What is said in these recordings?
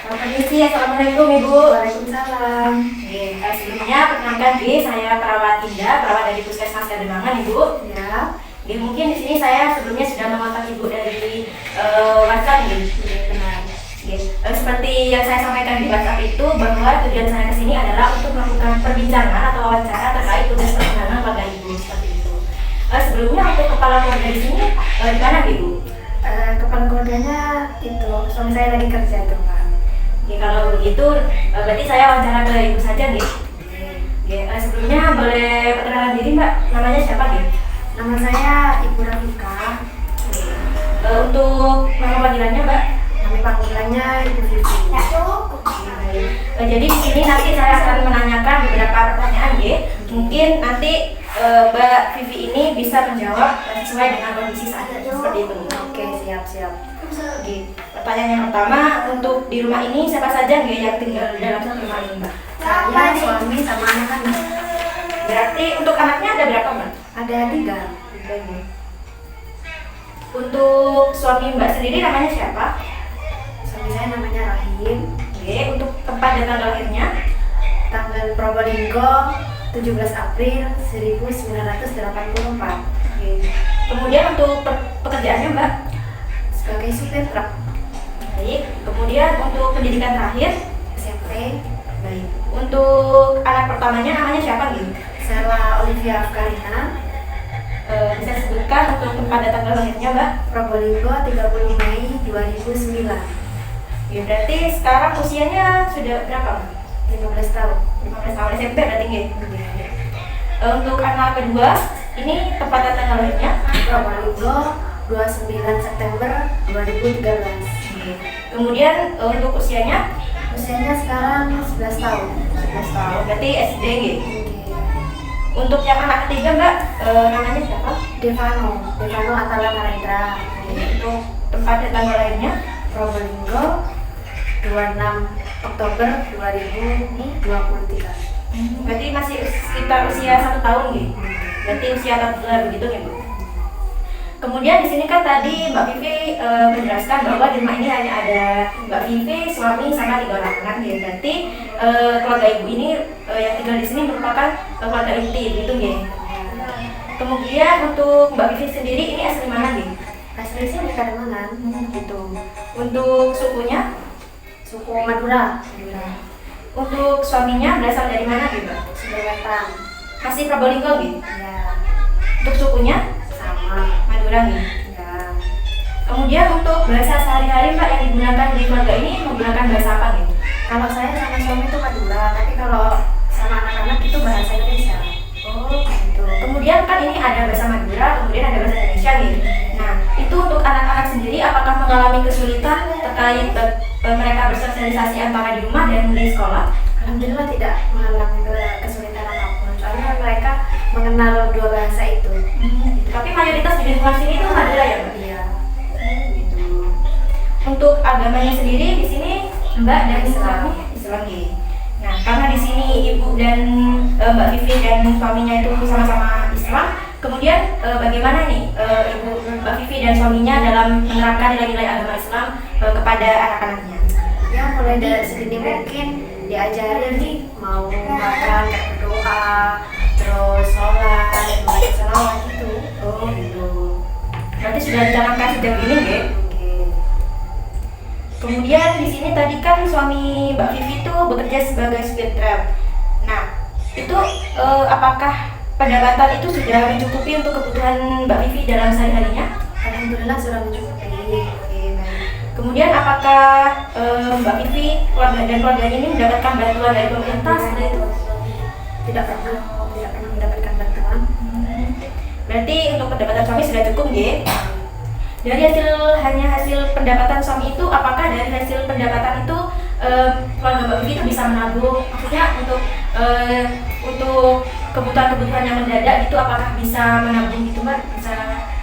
Permisi, assalamualaikum Ibu. Waalaikumsalam. Sebelumnya perkenalkan diri, saya perawat Indah, perawat dari Puskesmas Kademangan Ibu. Ya. Mungkin di sini saya sebelumnya sudah mengontak Ibu dari WhatsApp Benar. Seperti yang saya sampaikan di WhatsApp itu bahwa tujuan saya ke sini adalah untuk melakukan perbincangan atau wawancara terkait tugas perkembangan keluarga Ibu seperti itu. Sebelumnya untuk kepala keluarga di sini di mana Ibu? Kepala keluarganya itu suami saya lagi kerja itu, Pak. Kalau begitu berarti saya wawancara ke Ibu saja nih. Sebelumnya boleh perkenalan diri Mbak, namanya siapa nih? Nama saya Ibu Rafika. Untuk nama panggilannya Mbak? Nama panggilannya Ibu Vivi. Jadi di sini nanti saya akan menanyakan beberapa pertanyaan Mungkin nanti Mbak Vivi ini bisa menjawab sesuai dengan kondisi saat ini seperti itu. Oke, siap. Pertanyaan yang pertama, untuk di rumah ini siapa saja yang tinggal dalam rumah ini Mbak? Saya, suami, sama anak-anak. Berarti untuk anaknya ada berapa Mbak? Ada 3. Untuk suami Mbak sendiri namanya siapa? Suami saya namanya Rahim. Untuk tempat dan tanggal lahirnya? Tanggal Probolinggo 17 April 1984. Kemudian untuk pekerjaannya Mbak? Sebagai supir truk. Baik. Kemudian untuk pendidikan terakhir? SMP. Baik. Untuk anak pertamanya namanya siapa Sela Olivia Karina. Bisa sebutkan untuk tempat dan tanggal lahirnya Mbak? Probolinggo 30 Mei 2009. Berarti sekarang usianya sudah berapa Mbak? 15 tahun. 15 tahun SMP berarti Untuk anak kedua, ini tempat dan tanggal lahirnya? Probolinggo 29 September 2013. Kemudian untuk usianya? Usianya sekarang 11 tahun. 11 tahun, berarti SD Untuk yang anak ketiga Mbak, namanya siapa? Devano Atala Narendra. Untuk tempat dan tanggal lahirnya? Probolinggo 26 Oktober 2023. Berarti masih sekitar usia 1 tahun Berarti usia toddler begitu Bu. Kemudian di sini kan tadi Mbak Vivi menjelaskan bahwa di rumah ini hanya ada Mbak Vivi, suami sama 3 orang anak Berarti keluarga Ibu ini yang tinggal di sini merupakan keluarga inti gitu Kemudian untuk Mbak Vivi sendiri ini asli mana Asli sih di Kademangan. Untuk sukunya? Suku Madura. Untuk suaminya berasal dari mana Mbak? Sulawesi. Masih Probolinggo Ya. Untuk sukunya? Sama. Madura Ya. Kemudian untuk bahasa sehari-hari Mbak yang digunakan di keluarga ini menggunakan bahasa apa Kalau saya sama suami itu Madura, tapi kalau sama anak-anak itu bahasa Indonesia. Kemudian kan ini ada bahasa Madura, kemudian ada bahasa Indonesia Nah, itu untuk anak-anak sendiri apakah mengalami kesulitan terkait mereka bersosialisasi antara di rumah dan di sekolah? Alhamdulillah tidak mengalami kesulitan apapun, soalnya mereka mengenal 2 bahasa itu. Tapi mayoritas di lingkungan sini itu Madura ya Mbak? Iya. Untuk agamanya sendiri di sini Mbak dan Islam. Islam Nah, karena di sini Ibu dan Mbak Vivi dan suaminya itu sama-sama Islam, kemudian bagaimana Ibu, Mbak Vivi dan suaminya dalam menerapkan nilai-nilai agama Islam kepada anak-anaknya? Ya, mulai dari sedini mungkin diajarin mau makan kayak berdoa, terus sholat, baca selawat gitu. Berarti sudah ditanamkan sejauh ini Oke. Kemudian di sini tadi kan suami Mbak Vivi itu bekerja sebagai supir truk. Nah, itu apakah pendapatan itu sudah mencukupi untuk kebutuhan Mbak Vivi dalam sehari-harinya? Alhamdulillah sudah mencukupi. Kemudian apakah Mbak Vivi dan keluarganya ini mendapatkan bantuan dari pemerintah setelah itu? Tidak pernah mendapatkan bantuan. Berarti untuk pendapatan suami sudah cukup Dari hasil pendapatan suami itu, apakah dari hasil pendapatan itu keluarga Mbak Vivi itu bisa menabung? Maksudnya untuk kebutuhan-kebutuhan yang mendadak itu apakah bisa menabung gitu Mbak? Bisa?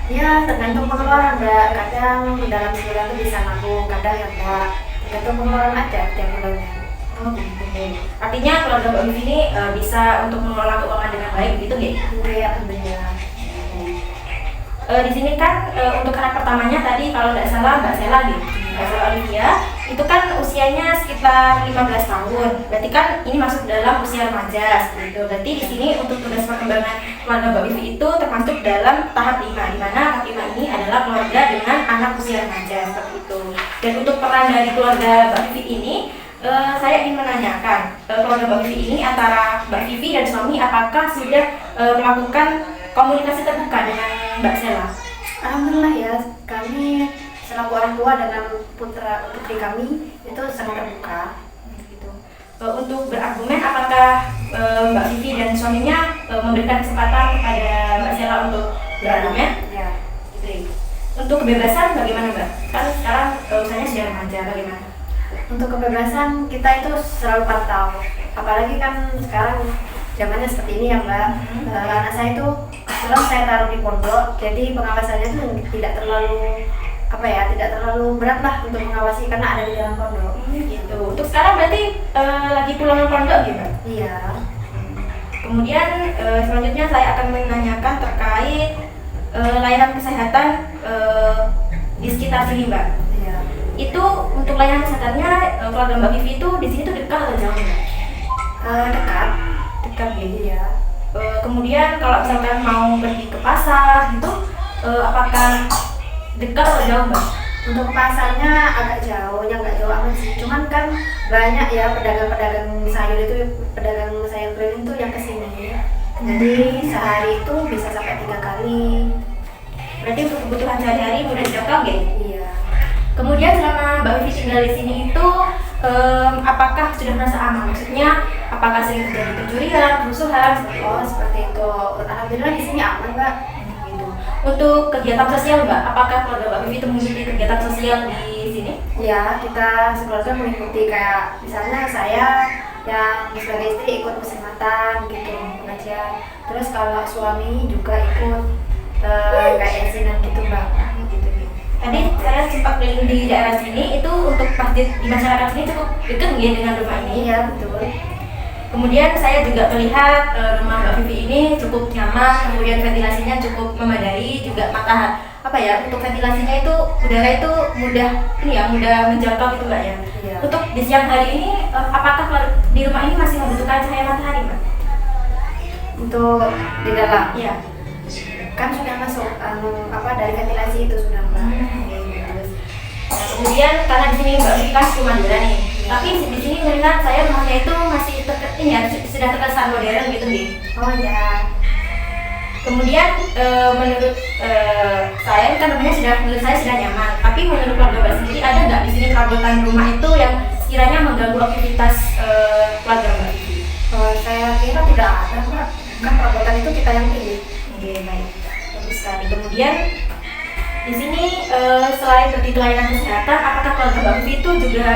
Ya, tergantung pengeluaran Mbak. Kadang dalam sebulan itu bisa nabung, kadang ya enggak. Tergantung pengeluaran aja tiap bulannya. Artinya keluarga Mbak Vivi ini bisa untuk mengelola keuangan dengan baik gitu Iya, alhamdulillah. Di sini kan untuk anak pertamanya tadi kalau nggak salah Mbak Sela Mbak Sela Olivia itu kan usianya sekitar 15 tahun. Berarti kan ini masuk dalam usia remaja seperti itu. Berarti di sini untuk tugas perkembangan keluarga Mbak Vivi itu termasuk dalam tahap 5, di mana tahap 5 ini adalah keluarga dengan anak usia remaja seperti itu. Dan untuk peran dari keluarga Mbak Vivi ini, saya ingin menanyakan keluarga Mbak Vivi ini antara Mbak Vivi dan suami apakah sudah melakukan komunikasi terbuka dengan Mbak Sela? Alhamdulillah ya, kami selaku orang tua dengan putra putri kami itu sangat terbuka. Gitu. Untuk berargumen, apakah Mbak Vivi dan suaminya memberikan kesempatan kepada Mbak Sela untuk berargumen? Ya. Gitu. Untuk kebebasan bagaimana Mbak? Kan sekarang usianya sudah remaja, bagaimana? Untuk kebebasan kita itu selalu pantau. Apalagi kan sekarang zamannya seperti ini ya Mbak. Anak saya itu selalu saya taruh di pondok, jadi pengawasannya itu tidak terlalu tidak terlalu berat lah untuk mengawasi karena ada di dalam pondok. Gitu. Untuk sekarang berarti lagi pulang pondok gitu? Iya. Kemudian selanjutnya saya akan menanyakan terkait layanan kesehatan di sekitar sini Mbak. Iya. Itu untuk layanan kesehatannya keluarga Mbak Vivi itu di sini tuh dekat atau jauh Mbak? Dekat. Dekat gitu. Iya. Kemudian kalau misalkan mau pergi ke pasar gitu, apakah dekat atau jauh Mbak? Untuk ke pasarnya agak jauh, nggak jauh amat sih. Cuman kan banyak ya pedagang-pedagang sayur itu, pedagang sayur keliling itu yang kesini. Jadi sehari itu bisa sampai 3 kali. Berarti untuk kebutuhan sehari-hari mudah dijangkau gitu? Iya. Kemudian selama Mbak Vivi tinggal di sini itu, apakah sudah merasa aman? Maksudnya, apakah sering terjadi pencurian, kerusuhan? Seperti itu. Alhamdulillah di sini aman Mbak. Gitu. Untuk kegiatan sosial Mbak, apakah keluarga Mbak Vivi itu mengikuti kegiatan sosial di sini? Ya, kita sekeluarga mengikuti kayak misalnya saya yang sebagai istri ikut muslimatan gitu, pengajian. Terus kalau suami juga ikut kayak yasinan gitu Mbak. Tadi saya sempat keliling di daerah sini, itu untuk masjid di masyarakat sini cukup dekat ya dengan rumah ini. Iya betul. Kemudian saya juga melihat rumah Mbak Vivi ini cukup nyaman, kemudian ventilasinya cukup memadai, juga untuk ventilasinya itu udara itu mudah menjangkau gitu Mbak ya. Iya. Untuk di siang hari ini, apakah di rumah ini masih membutuhkan cahaya matahari Mbak? Untuk di dalam? Iya. Kan sudah masuk dari ventilasi itu sudah Mbak. Kemudian karena di sini Mbak Vivi kan cuma dua nih, tapi di sini melihat saya rumahnya itu masih sudah terkesan modern gitu nih. Oh ya. Kemudian menurut saya kan menurut saya sudah nyaman, tapi menurut keluarga Mbak sendiri ada nggak di sini perabotan rumah itu yang sekiranya mengganggu aktivitas keluarga Mbak? Saya kira tidak ada Mbak. Kan perabotan itu kita yang pilih. Oke, baik. Bagus sekali. Kemudian di sini selain begitu layanan kesehatan, apakah keluarga Mbak Vivi itu juga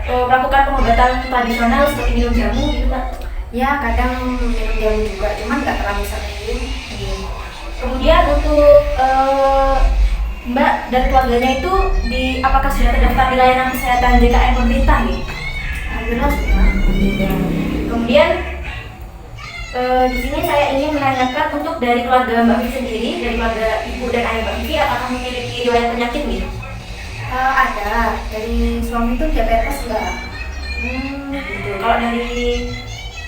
melakukan pengobatan tradisional seperti minum jamu gitu Mbak? Ya kadang minum jamu juga, cuman nggak terlalu sering. Kemudian untuk Mbak dan keluarganya itu apakah sudah terdaftar di layanan kesehatan JKN pemerintah nih? Alhamdulillah sudah. Kemudian di sini saya ingin menanyakan untuk dari keluarga Mbak Vivi sendiri, dari keluarga ibu dan ayah Mbak Vivi, apakah memiliki riwayat penyakit gitu? Ada, dari suami itu diabetes enggak? Gitu. Kalau dari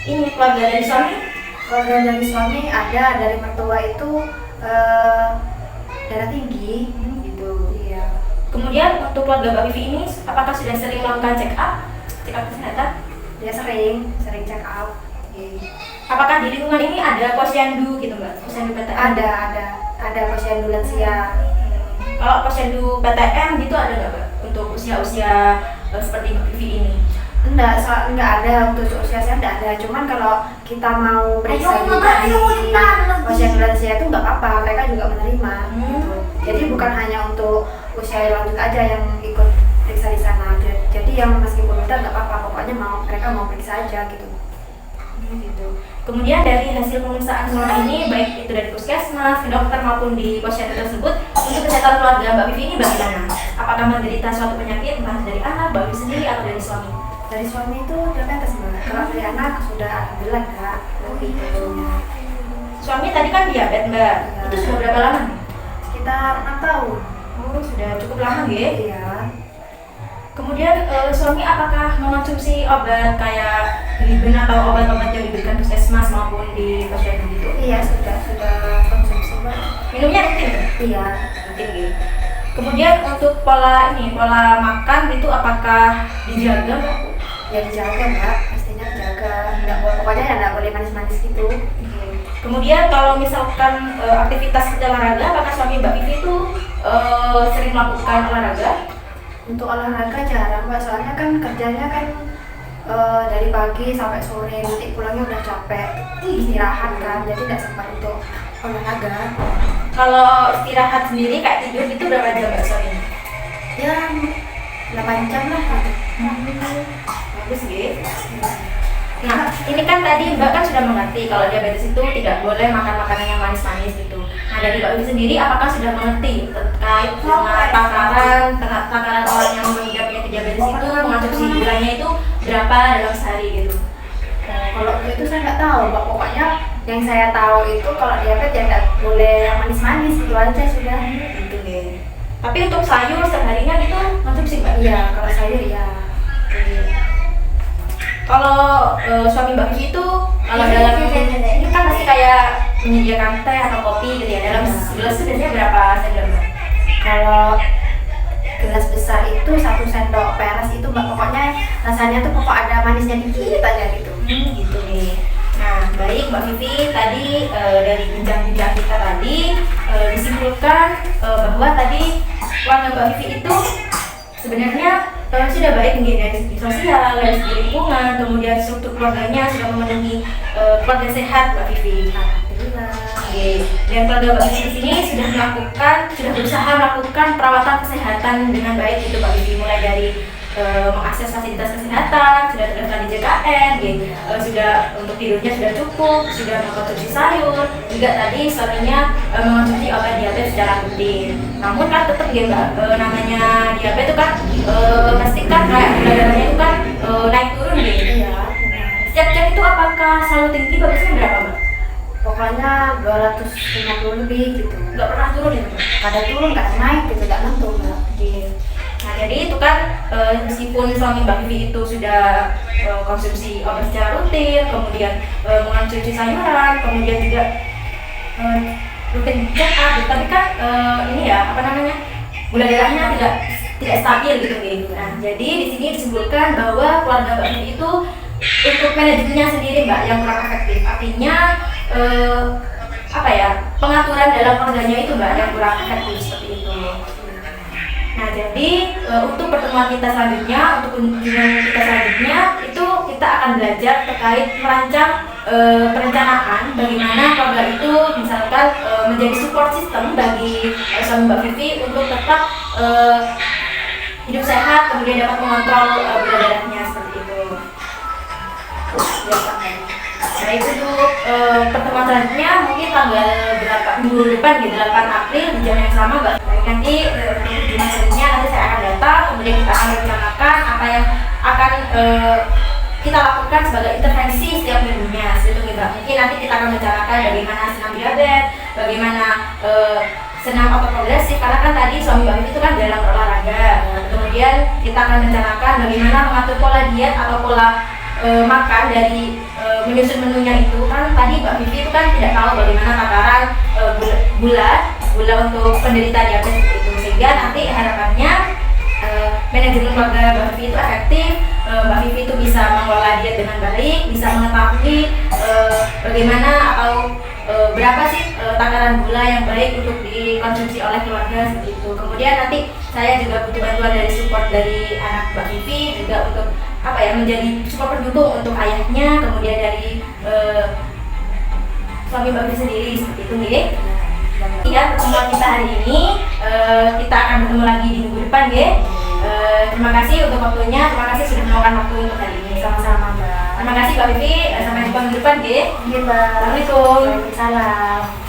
ini keluarga dari suami? Keluarga dari suami ada, dari mertua itu darah tinggi. Gitu. Iya. Kemudian untuk keluarga Mbak Vivi ini, apakah sudah sering melakukan check up kesehatan? Dia sering check up. Apakah di lingkungan ini ada posyandu gitu Mbak? Posyandu PTM? Ada posyandu lansia. Kalau posyandu PTM gitu ada nggak Mbak? Untuk usia-usia seperti Mbak Vivi ini? Enggak ada untuk usia saya enggak ada. Cuman kalau kita mau periksa di posyandu lansia itu nggak apa-apa, mereka juga menerima. Gitu. Jadi bukan hanya untuk usia lanjut aja yang ikut periksa di sana. Jadi yang meskipun udah nggak apa-apa, pokoknya mereka mau periksa aja gitu. Gitu. Kemudian dari hasil pemeriksaan selama ini, baik itu dari puskesmas, ke dokter maupun di posyandu tersebut, untuk kesehatan keluarga Mbak Vivi ini bagaimana? Apakah menderita suatu penyakit entah dari anak, Mbak Vivi sendiri atau dari suami? Dari suami itu diabetes Mbak. Kalau dari anak sudah alhamdulillah enggak. Suami tadi kan diabetes Mbak. Ya. Itu sudah berapa lama? Sekitar 6 tahun. Oh, sudah cukup lama ya? Iya. Kemudian kemudian suami apakah mengonsumsi obat kayak Gliben atau obat-obat yang diberikan puskesmas maupun di posyandu gitu? Iya, sudah konsumsi, Mbak. Minumnya rutin? Iya. Rutin gitu. Kemudian untuk pola makan itu apakah dijaga, Mbak? Ya dijaga, Mbak, pastinya dijaga. Nggak boleh, pokoknya ya nggak boleh manis-manis gitu. Kemudian kalau misalkan aktivitas olahraga, apakah suami Mbak Vivi itu sering melakukan olahraga? Untuk olahraga jarang, Mbak, soalnya kan kerjanya kan dari pagi sampai sore, nanti pulangnya udah capek, istirahat kan, jadi tidak sempat untuk olahraga. Kalau istirahat sendiri kayak tidur itu berapa jam Mbak suaminya? Ya 8 jam lah. Bagus gitu. Nah, ini kan tadi Mbak kan sudah mengerti kalau diabetes itu tidak boleh makan makanan yang manis-manis gitu. Nah, dari Mbak Vivi sendiri apakah sudah mengerti terkait dengan takaran orang yang mengidap penyakit diabetes itu mengonsumsi gulanya itu berapa dalam sehari gitu? Kalau itu saya nggak tahu, Mbak. Pokoknya yang saya tahu itu kalau diabetes ya nggak boleh yang manis-manis, itu aja sudah. Gitu deh. Tapi untuk sayur seharinya gitu konsumsi Mbak? Iya, kalau sayur ya. Kalau suami Mbak Vivi itu kalau dalam ini kan pasti kayak menyediakan teh atau kopi gitu ya, dalam gelas itu biasanya berapa sendok Mbak? Kalau gelas besar itu 1 sendok peras itu, Mbak, pokoknya rasanya tuh pokok ada manisnya dikit aja gitu. Gitu nih. Nah, baik Mbak Vivi, tadi dari bincang-bincang kita tadi disimpulkan bahwa tadi keluarga Mbak Vivi itu sebenarnya sudah baik mungkin dari segi sosial, dari segi lingkungan, kemudian struktur keluarganya sudah memenuhi keluarga sehat Mbak Vivi. Alhamdulillah. Oke. Dan keluarga Mbak Vivi di sini sudah berusaha melakukan perawatan kesehatan dengan baik itu Mbak Vivi, mulai dari mengakses fasilitas kesehatan, sudah terdaftar di JKN, sudah untuk tidurnya sudah cukup, sudah mengkonsumsi sayur, juga tadi suaminya mengonsumsi obat diabetes secara rutin. Namun kan tetap ya Mbak, namanya diabetes itu kan pasti kan kayak gula darahnya itu kan naik turun gitu. Iya, benar. Setiap cek itu apakah selalu tinggi, bagusnya berapa Mbak? Pokoknya 250 lebih gitu. Nggak pernah turun ya Mbak? Kadang turun, kadang naik gitu, nggak nentu, Mbak. Nah jadi itu kan meskipun suami Mbak Vivi itu sudah konsumsi obat secara rutin, kemudian mengonsumsi sayuran, kemudian juga rutin check up, tapi kan ini ya apa namanya, gula darahnya tidak stabil gitu. Nah jadi di sini disimpulkan bahwa keluarga Mbak Vivi itu untuk manajemennya sendiri Mbak yang kurang efektif, artinya apa ya, pengaturan dalam keluarganya itu Mbak yang kurang efektif seperti itu. Nah jadi untuk pertemuan kita selanjutnya, untuk kunjungan kita selanjutnya itu kita akan belajar terkait merancang perencanaan bagaimana keluarga itu misalkan menjadi support system bagi suami Mbak Vivi untuk tetap hidup sehat, kemudian dapat mengontrol gula darahnya seperti itu. Nah itu untuk pertemuan selanjutnya mungkin tanggal berapa minggu depan di 8 April di jam yang sama Mbak. Nanti kunjungan selanjutnya nanti saya akan datang, kemudian kita akan rencanakan apa yang akan kita lakukan sebagai intervensi setiap minggunya. Seperti itu Mbak. Mungkin nanti kita akan rencanakan bagaimana senam diabetes, bagaimana senam otot progresif, karena kan tadi suami Mbak Vivi itu kan jarang berolahraga. Kemudian kita akan rencanakan bagaimana mengatur pola diet atau pola makan dari menyusun menunya itu. Kan tadi Mbak Vivi itu kan tidak tahu bagaimana takaran gula untuk penderita diabetes itu, sehingga nanti harapannya manajemen keluarga Mbak Vivi itu efektif, Mbak Vivi itu bisa mengelola diet dengan baik, bisa mengetahui bagaimana atau berapa sih takaran gula yang baik untuk dikonsumsi oleh keluarga seperti itu. Kemudian nanti saya juga butuh bantuan dari support dari anak Mbak Vivi juga untuk apa ya, menjadi support pendukung untuk ayahnya, kemudian dari suami Mbak Vivi sendiri seperti itu nih. Ya, pertemuan kita hari ini kita akan bertemu lagi di minggu depan ya. Terima kasih untuk waktunya, terima kasih sudah meluangkan waktu untuk hari ini. Sama-sama, Mbak. Terima kasih Mbak Vivi, sampai jumpa minggu depan ya. Iya, Mbak. Assalamualaikum. Waalaikumsalam.